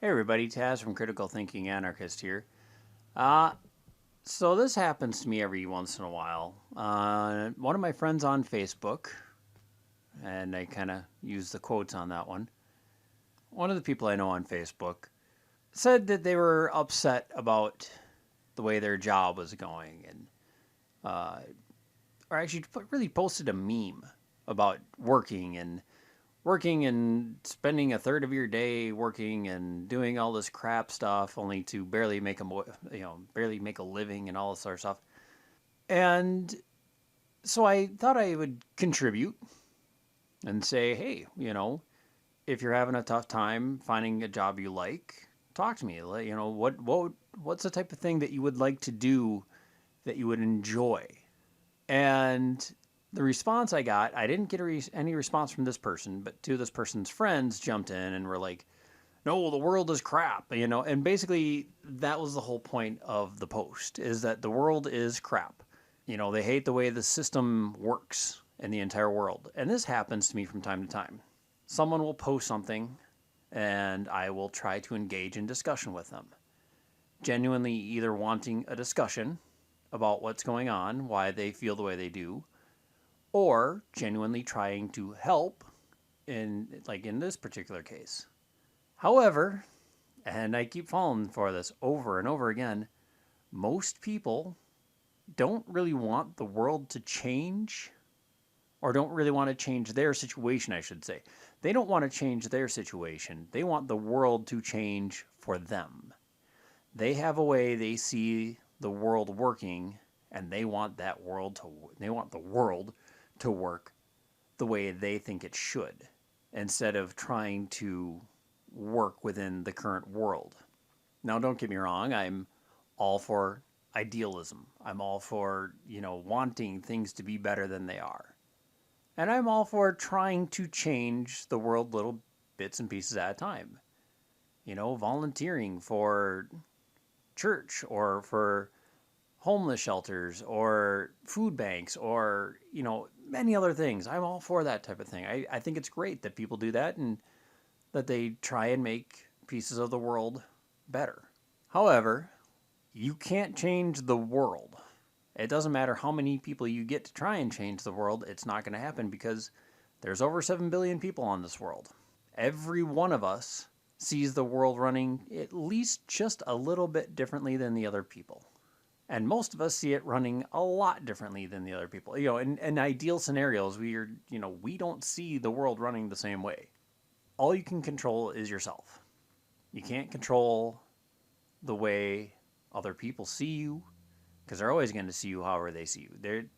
Hey everybody, Taz from Critical Thinking Anarchist here. Uh, so this happens to me every once in a while. One of my friends on Facebook, and I kind of use the quotes on that one. One of the people I know on Facebook said that they were upset about the way their job was going, and uh, or actually really posted a meme about working and spending a third of your day working and doing all this crap stuff only to barely make barely make a living and all this sort of stuff. And so I thought I would contribute and say, hey, if you're having a tough time finding a job you like, talk to me. What's the type of thing that you would like to do that you would enjoy? And the response I got, I didn't get any response from this person, but two of this person's friends jumped in and were like, no, the world is crap, and basically that was the whole point of the post, is that the world is crap. They hate the way the system works in the entire world. And this happens to me from time to time. Someone will post something and I will try to engage in discussion with them. Genuinely either wanting a discussion about what's going on, why they feel the way they do, or genuinely trying to help in this particular case. However, and I keep falling for this over and over again, most people don't really want the world to change, or don't really want to change their situation, I should say. They don't want to change their situation. They want the world to change for them. They have a way they see the world working, and they want the world to work the way they think it should, instead of trying to work within the current world. Now, don't get me wrong, I'm all for idealism. I'm all for, wanting things to be better than they are. And I'm all for trying to change the world little bits and pieces at a time. Volunteering for church or for homeless shelters or food banks or, many other things. I'm all for that type of thing. I think it's great that people do that and that they try and make pieces of the world better. However, you can't change the world. It doesn't matter how many people you get to try and change the world, it's not going to happen because there's over 7 billion people on this world. Every one of us sees the world running at least just a little bit differently than the other people. And most of us see it running a lot differently than the other people. In ideal scenarios, we don't see the world running the same way. All you can control is yourself. You can't control the way other people see you, because they're always going to see you however they see you.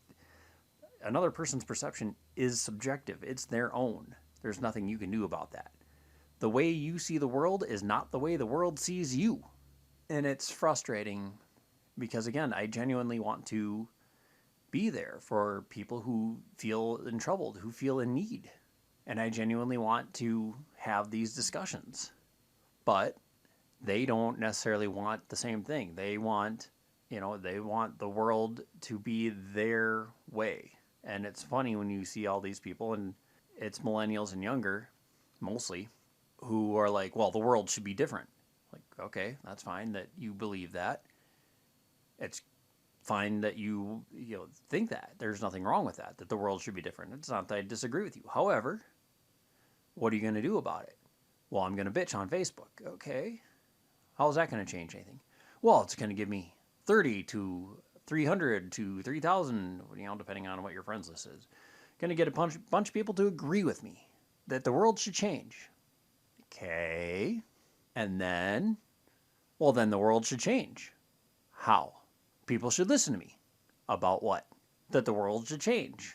Another person's perception is subjective. It's their own. There's nothing you can do about that. The way you see the world is not the way the world sees you. And it's frustrating because, again, I genuinely want to be there for people who feel in trouble, who feel in need. And I genuinely want to have these discussions. But they don't necessarily want the same thing. They want the world to be their way. And it's funny when you see all these people, and it's millennials and younger, mostly, who are like, well, the world should be different. Like, okay, that's fine that you believe that. It's fine that you think that. There's nothing wrong with that the world should be different. It's not that I disagree with you. However, what are you going to do about it? Well, I'm going to bitch on Facebook. Okay. How's that going to change anything? Well, it's going to give me 30 to 300 to 3,000, depending on what your friends list is. Going to get a bunch of people to agree with me that the world should change. Okay. And then the world should change. How? People should listen to me. About what? That the world should change.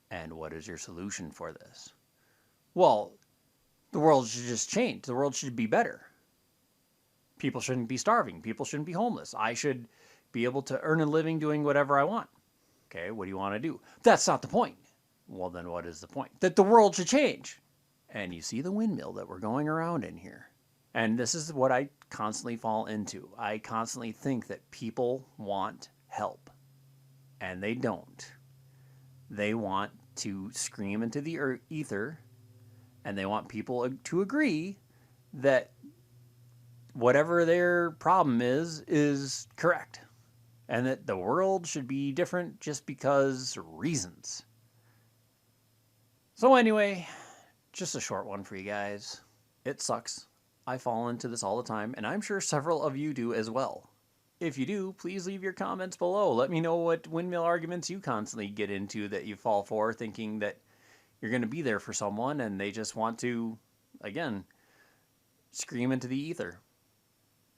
And what is your solution for this? Well, the world should just change. The world should be better. People shouldn't be starving. People shouldn't be homeless. I should be able to earn a living doing whatever I want. Okay, what do you want to do? That's not the point. Well, then what is the point? That the world should change. And you see the windmill that we're going around in here. And this is what I constantly fall into. I constantly think that people want help. And they don't. They want to scream into the ether, and they want people to agree that whatever their problem is correct. And that the world should be different just because reasons. So, anyway, just a short one for you guys. It sucks. I fall into this all the time, and I'm sure several of you do as well. If you do, please leave your comments below. Let me know what windmill arguments you constantly get into that you fall for, thinking that you're going to be there for someone and they just want to, again, scream into the ether.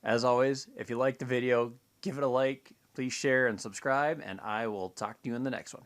As always, if you like the video, give it a like, please share and subscribe, and I will talk to you in the next one.